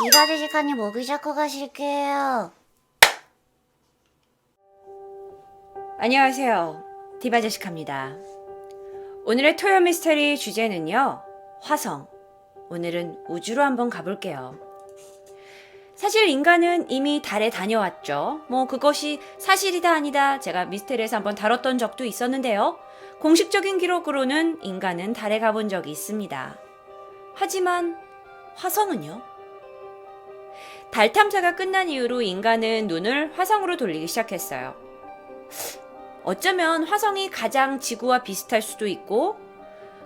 이바지식하니 먹이 잡고 가실게요. 안녕하세요. 디바제시카입니다. 오늘의 토요 미스터리 주제는요, 화성. 오늘은 우주로 한번 가볼게요. 사실 인간은 이미 달에 다녀왔죠. 그것이 사실이다 아니다 제가 미스터리에서 한번 다뤘던 적도 있었는데요. 공식적인 기록으로는 인간은 달에 가본 적이 있습니다. 하지만 화성은요? 달 탐사가 끝난 이후로 인간은 눈을 화성으로 돌리기 시작했어요. 어쩌면 화성이 가장 지구와 비슷할 수도 있고,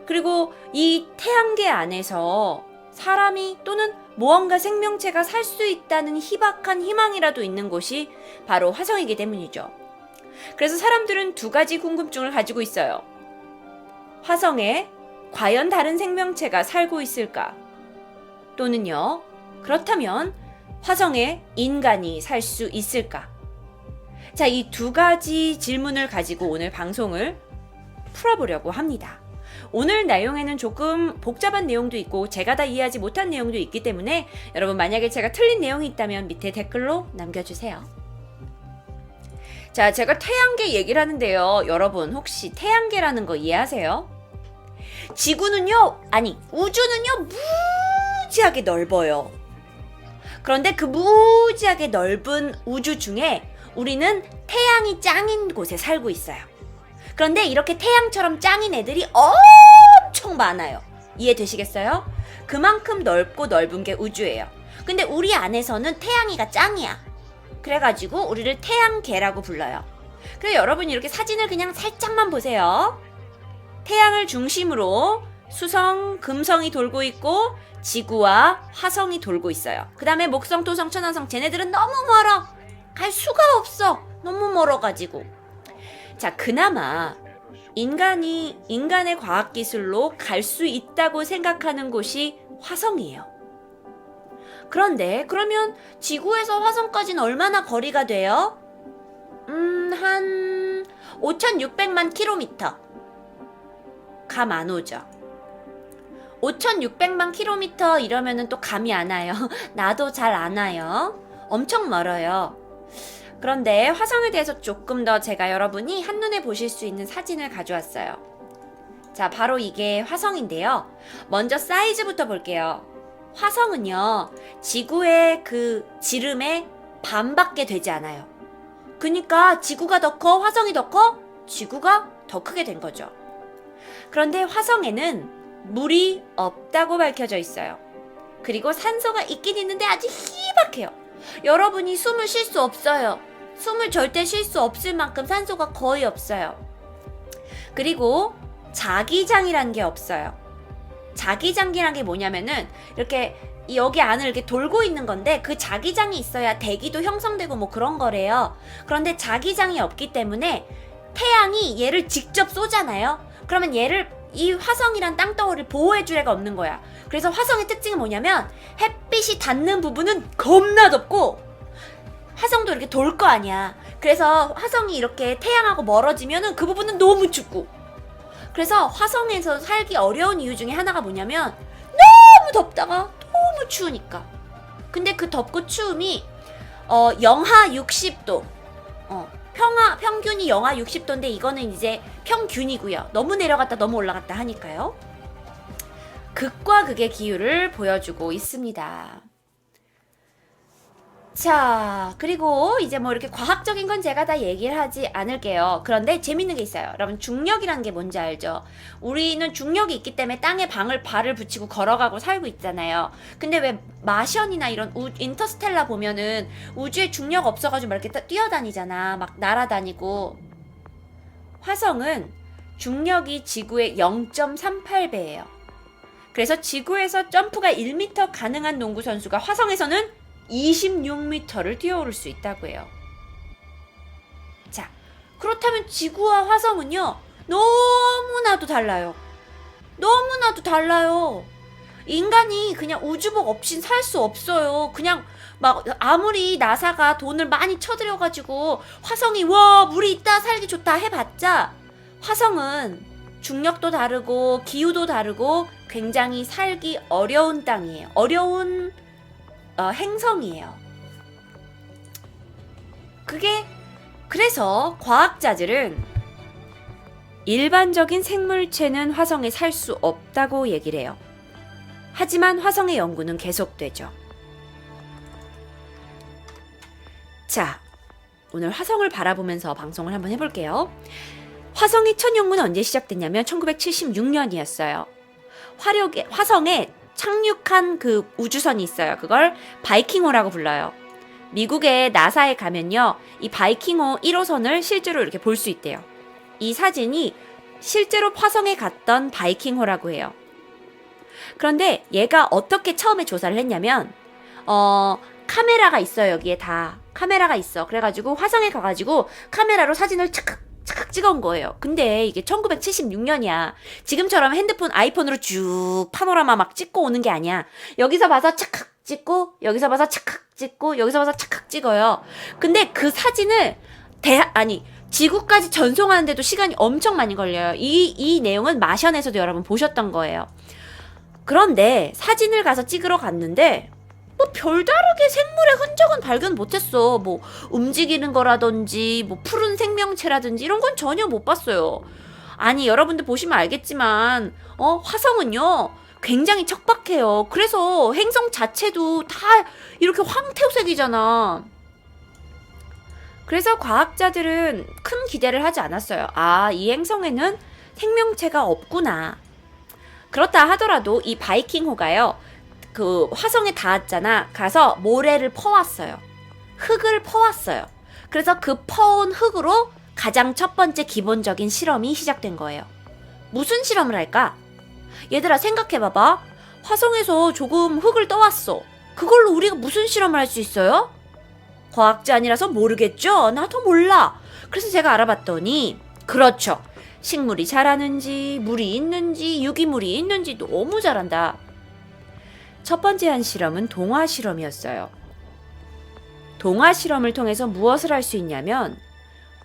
그리고 이 태양계 안에서 사람이 또는 무언가 생명체가 살 수 있다는 희박한 희망이라도 있는 곳이 바로 화성이기 때문이죠. 그래서 사람들은 두 가지 궁금증을 가지고 있어요. 화성에 과연 다른 생명체가 살고 있을까? 또는요, 그렇다면 화성에 인간이 살 수 있을까? 자, 이 두 가지 질문을 가지고 오늘 방송을 풀어보려고 합니다. 오늘 내용에는 조금 복잡한 내용도 있고 제가 다 이해하지 못한 내용도 있기 때문에 여러분 만약에 제가 틀린 내용이 있다면 밑에 댓글로 남겨주세요. 자, 제가 태양계 얘기를 하는데요. 여러분 혹시 태양계라는 거 이해하세요? 지구는요, 아니 우주는요 무지하게 넓어요. 그런데 그 무지하게 넓은 우주 중에 우리는 태양이 짱인 곳에 살고 있어요. 그런데 이렇게 태양처럼 짱인 애들이 엄청 많아요. 이해되시겠어요? 그만큼 넓고 넓은 게 우주예요. 근데 우리 안에서는 태양이가 짱이야. 그래가지고 우리를 태양계라고 불러요. 그래서 여러분이 이렇게 사진을 그냥 살짝만 보세요. 태양을 중심으로 수성, 금성이 돌고 있고 지구와 화성이 돌고 있어요. 그 다음에 목성, 토성, 천왕성, 쟤네들은 너무 멀어. 갈 수가 없어. 너무 멀어가지고. 자, 그나마 인간의 과학기술로 갈 수 있다고 생각하는 곳이 화성이에요. 그런데 그러면 지구에서 화성까지는 얼마나 거리가 돼요? 한 5,600만 킬로미터. 감 안 오죠? 5,600만 킬로미터 이러면은 또 감이 안 와요. 나도 잘 안 와요. 엄청 멀어요. 그런데 화성에 대해서 조금 더 제가 여러분이 한눈에 보실 수 있는 사진을 가져왔어요. 자, 바로 이게 화성인데요. 먼저 사이즈부터 볼게요. 화성은요, 지구의 그 지름의 반밖에 되지 않아요. 그러니까 지구가 더 커, 화성이 더 커? 지구가 더 크게 된 거죠. 그런데 화성에는 물이 없다고 밝혀져 있어요. 그리고 산소가 있긴 있는데 아주 희박해요. 여러분이 숨을 쉴 수 없어요. 숨을 절대 쉴 수 없을 만큼 산소가 거의 없어요. 그리고 자기장이란 게 없어요. 자기장이란 게 뭐냐면은 이렇게 여기 안을 이렇게 돌고 있는 건데 그 자기장이 있어야 대기도 형성되고 뭐 그런 거래요. 그런데 자기장이 없기 때문에 태양이 얘를 직접 쏘잖아요. 그러면 얘를 이 화성이란 땅덩어리를 보호해줄 애가 없는 거야. 그래서 화성의 특징은 뭐냐면 햇빛이 닿는 부분은 겁나 덥고 화성도 이렇게 돌 거 아니야. 그래서 화성이 이렇게 태양하고 멀어지면은 그 부분은 너무 춥고. 그래서 화성에서 살기 어려운 이유 중에 하나가 뭐냐면 너무 덥다가 너무 추우니까. 근데 그 덥고 추움이 영하 60도. 평균이 영하 60도인데 이거는 이제 평균이고요. 너무 내려갔다 너무 올라갔다 하니까요. 극과 극의 기후를 보여주고 있습니다. 자, 그리고 이제 뭐 이렇게 과학적인 건 제가 다 얘기를 하지 않을게요. 그런데 재밌는 게 있어요. 여러분, 중력이라는 게 뭔지 알죠? 우리는 중력이 있기 때문에 땅에 발을 붙이고 걸어가고 살고 있잖아요. 근데 왜 마션이나 이런 인터스텔라 보면은 우주에 중력 없어가지고 막 이렇게 뛰어다니잖아. 막 날아다니고. 화성은 중력이 지구의 0.38배예요. 그래서 지구에서 점프가 1m 가능한 농구 선수가 화성에서는 26m를 뛰어오를 수 있다고 해요. 자, 그렇다면 지구와 화성은요, 너무나도 달라요. 너무나도 달라요. 인간이 그냥 우주복 없인 살 수 없어요. 그냥 막 아무리 나사가 돈을 많이 쳐들여가지고 화성이 와 물이 있다 살기 좋다 해봤자 화성은 중력도 다르고 기후도 다르고 굉장히 살기 어려운 땅이에요. 어려운 행성이에요. 그래서 과학자들은 일반적인 생물체는 화성에 살 수 없다고 얘기를 해요. 하지만 화성의 연구는 계속되죠. 자, 오늘 화성을 바라보면서 방송을 한번 해볼게요. 화성의 첫 연구는 언제 시작됐냐면 1976년이었어요. 화성에 착륙한 그 우주선이 있어요. 그걸 바이킹호라고 불러요. 미국의 나사에 가면요, 이 바이킹호 1호선을 실제로 이렇게 볼 수 있대요. 이 사진이 실제로 화성에 갔던 바이킹호라고 해요. 그런데 얘가 어떻게 처음에 조사를 했냐면 카메라가 있어요. 여기에 다 카메라가 있어. 그래가지고 화성에 가가지고 카메라로 사진을 착각 찍어온 거예요. 근데 이게 1976년이야. 지금처럼 핸드폰, 아이폰으로 쭉 파노라마 막 찍고 오는 게 아니야. 여기서 봐서 착각 찍고, 여기서 봐서 착각 찍고, 여기서 봐서 착각 찍어요. 근데 그 사진을 지구까지 전송하는데도 시간이 엄청 많이 걸려요. 이 내용은 마션에서도 여러분 보셨던 거예요. 그런데 사진을 가서 찍으러 갔는데 뭐 별다르게 생물의 흔적은 발견 못했어. 뭐 움직이는 거라든지 뭐 푸른 생명체라든지 이런 건 전혀 못 봤어요. 아니, 여러분들 보시면 알겠지만 화성은요 굉장히 척박해요. 그래서 행성 자체도 다 이렇게 황태색이잖아. 그래서 과학자들은 큰 기대를 하지 않았어요. 아, 이 행성에는 생명체가 없구나. 그렇다 하더라도 이 바이킹호가요, 그 화성에 닿았잖아. 가서 모래를 퍼왔어요. 흙을 퍼왔어요. 그래서 그 퍼온 흙으로 가장 첫 번째 기본적인 실험이 시작된 거예요. 무슨 실험을 할까? 얘들아, 생각해봐봐. 화성에서 조금 흙을 떠왔어. 그걸로 우리가 무슨 실험을 할 수 있어요? 과학자 아니라서 모르겠죠? 나도 몰라. 그래서 제가 알아봤더니, 그렇죠. 식물이 자라는지, 물이 있는지, 유기물이 있는지 너무 잘한다. 첫 번째 한 실험은 동화 실험이었어요. 동화 실험을 통해서 무엇을 할 수 있냐면,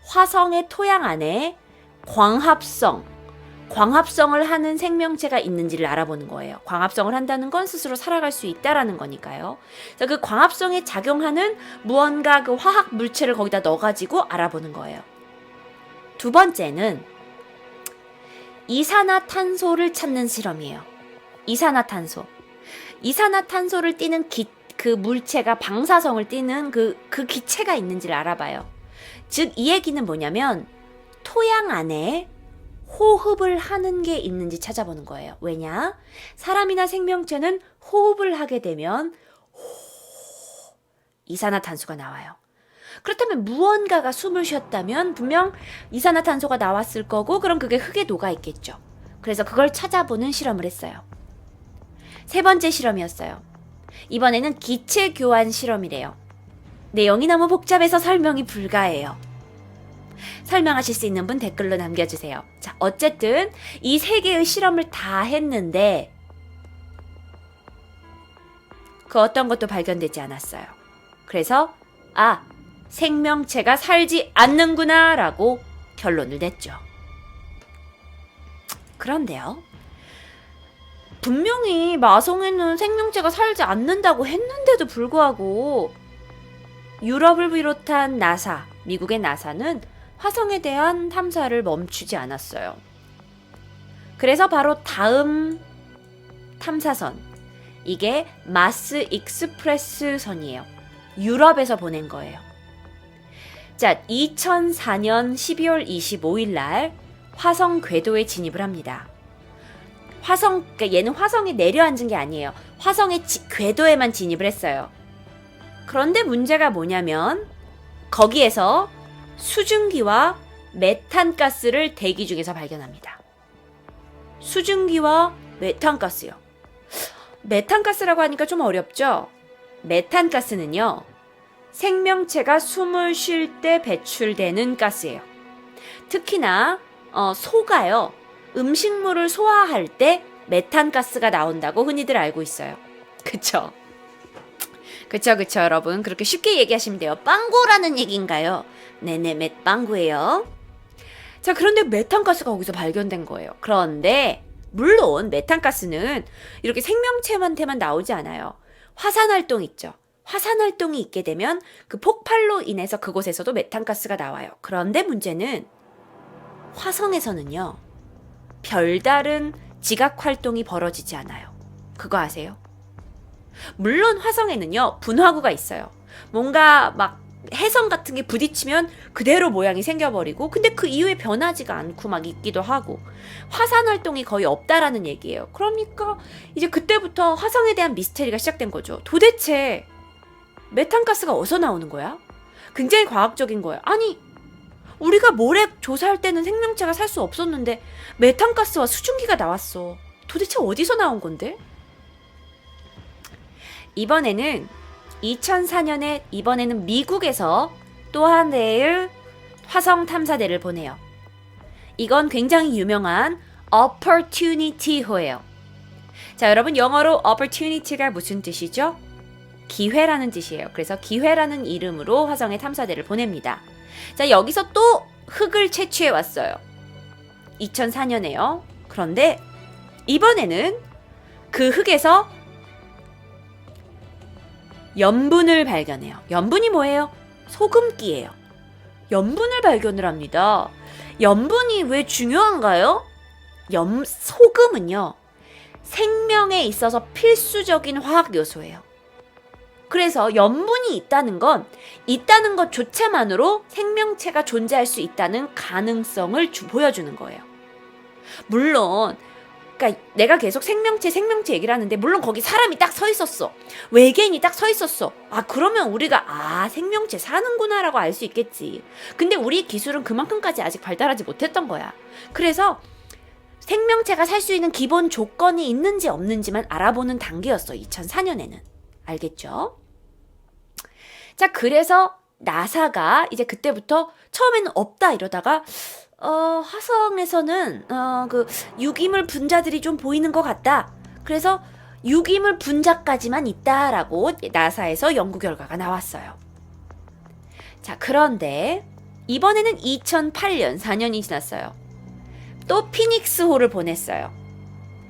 화성의 토양 안에 광합성을 하는 생명체가 있는지를 알아보는 거예요. 광합성을 한다는 건 스스로 살아갈 수 있다라는 거니까요. 그래서 그 광합성에 작용하는 무언가 그 화학 물체를 거기다 넣어가지고 알아보는 거예요. 두 번째는 이산화탄소를 찾는 실험이에요. 이산화탄소를 띠는 그 물체가 방사성을 띠는 그 기체가 있는지를 알아봐요. 즉, 이 얘기는 뭐냐면 토양 안에 호흡을 하는 게 있는지 찾아보는 거예요. 왜냐? 사람이나 생명체는 호흡을 하게 되면 이산화탄소가 나와요. 그렇다면 무언가가 숨을 쉬었다면 분명 이산화탄소가 나왔을 거고, 그럼 그게 흙에 녹아 있겠죠. 그래서 그걸 찾아보는 실험을 했어요. 세 번째 실험이었어요. 이번에는 기체 교환 실험이래요. 내용이 너무 복잡해서 설명이 불가해요. 설명하실 수 있는 분 댓글로 남겨주세요. 자, 어쨌든 이 세 개의 실험을 다 했는데 그 어떤 것도 발견되지 않았어요. 그래서 생명체가 살지 않는구나 라고 결론을 냈죠. 그런데요, 분명히 마성에는 생명체가 살지 않는다고 했는데도 불구하고 유럽을 비롯한 나사, 미국의 나사는 화성에 대한 탐사를 멈추지 않았어요. 그래서 바로 다음 탐사선, 이게 마스 익스프레스 선이에요. 유럽에서 보낸 거예요. 자, 2004년 12월 25일 날 화성 궤도에 진입을 합니다. 그러니까 얘는 화성에 내려앉은 게 아니에요. 화성의 궤도에만 진입을 했어요. 그런데 문제가 뭐냐면 거기에서 수증기와 메탄가스를 대기 중에서 발견합니다. 수증기와 메탄가스요. 메탄가스라고 하니까 좀 어렵죠? 메탄가스는요, 생명체가 숨을 쉴 때 배출되는 가스예요. 특히나 소가요, 음식물을 소화할 때 메탄가스가 나온다고 흔히들 알고 있어요. 그쵸 여러분, 그렇게 쉽게 얘기하시면 돼요. 빵구라는 얘기인가요? 네네, 맷빵구예요. 자, 그런데 메탄가스가 거기서 발견된 거예요. 그런데 물론 메탄가스는 이렇게 생명체한테만 나오지 않아요. 화산활동 있죠. 화산 활동이 있게 되면 그 폭발로 인해서 그곳에서도 메탄가스가 나와요. 그런데 문제는 화성에서는요, 별다른 지각 활동이 벌어지지 않아요. 그거 아세요? 물론 화성에는요, 분화구가 있어요. 뭔가 막 해성 같은 게 부딪히면 그대로 모양이 생겨버리고, 근데 그 이후에 변하지가 않고 막 있기도 하고, 화산 활동이 거의 없다라는 얘기예요. 그러니까 이제 그때부터 화성에 대한 미스테리가 시작된 거죠. 도대체 메탄가스가 어디서 나오는 거야? 굉장히 과학적인 거예요. 아니, 우리가 모래 조사할 때는 생명체가 살 수 없었는데 메탄가스와 수증기가 나왔어. 도대체 어디서 나온 건데? 이번에는 2004년에 이번에는 미국에서 또 한 대의 화성 탐사대를 보내요. 이건 굉장히 유명한 Opportunity호예요. 자, 여러분, 영어로 Opportunity가 무슨 뜻이죠? 기회라는 뜻이에요. 그래서 기회라는 이름으로 화성에 탐사대를 보냅니다. 자, 여기서 또 흙을 채취해 왔어요. 2004년에요. 그런데 이번에는 그 흙에서 염분을 발견해요. 염분이 뭐예요? 소금기예요. 염분을 발견을 합니다. 염분이 왜 중요한가요? 소금은요, 생명에 있어서 필수적인 화학 요소예요. 그래서 염분이 있다는 것 조차만으로 생명체가 존재할 수 있다는 가능성을 보여주는 거예요. 물론, 그러니까 내가 계속 생명체 얘기를 하는데, 물론 거기 사람이 딱 서 있었어. 외계인이 딱 서 있었어. 아, 그러면 우리가 생명체 사는구나라고 알 수 있겠지. 근데 우리 기술은 그만큼까지 아직 발달하지 못했던 거야. 그래서 생명체가 살 수 있는 기본 조건이 있는지 없는지만 알아보는 단계였어. 2004년에는. 알겠죠? 자, 그래서 나사가 이제 그때부터 처음에는 없다 이러다가 화성에서는 그 유기물 분자들이 좀 보이는 것 같다. 그래서 유기물 분자까지만 있다라고 나사에서 연구 결과가 나왔어요. 자, 그런데 이번에는 2008년, 4년이 지났어요. 또 피닉스호를 보냈어요.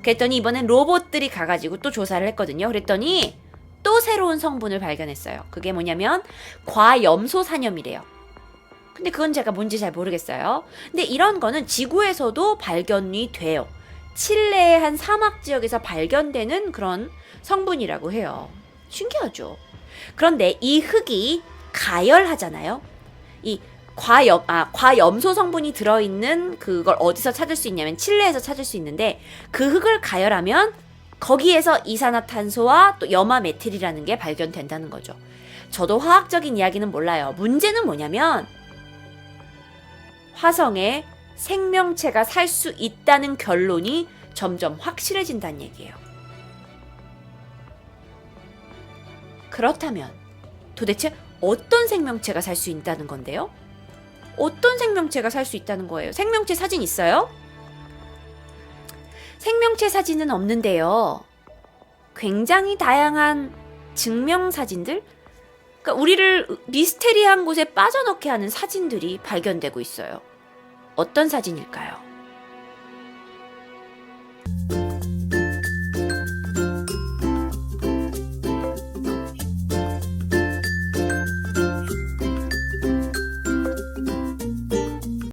그랬더니 이번엔 로봇들이 가가지고 또 조사를 했거든요. 그랬더니 또 새로운 성분을 발견했어요. 그게 뭐냐면 과염소산염이래요. 근데 그건 제가 뭔지 잘 모르겠어요. 근데 이런 거는 지구에서도 발견이 돼요. 칠레의 한 사막 지역에서 발견되는 그런 성분이라고 해요. 신기하죠? 그런데 이 흙이 가열하잖아요. 이 과염소 성분이 들어있는 그걸 어디서 찾을 수 있냐면 칠레에서 찾을 수 있는데, 그 흙을 가열하면 거기에서 이산화탄소와 또 염화메틸이라는 게 발견된다는 거죠. 저도 화학적인 이야기는 몰라요. 문제는 뭐냐면 화성에 생명체가 살 수 있다는 결론이 점점 확실해진다는 얘기예요. 그렇다면 도대체 어떤 생명체가 살 수 있다는 건데요? 어떤 생명체가 살 수 있다는 거예요? 생명체 사진 있어요? 생명체 사진은 없는데요. 굉장히 다양한 증명사진들? 그러니까 우리를 미스테리한 곳에 빠져넣게 하는 사진들이 발견되고 있어요. 어떤 사진일까요?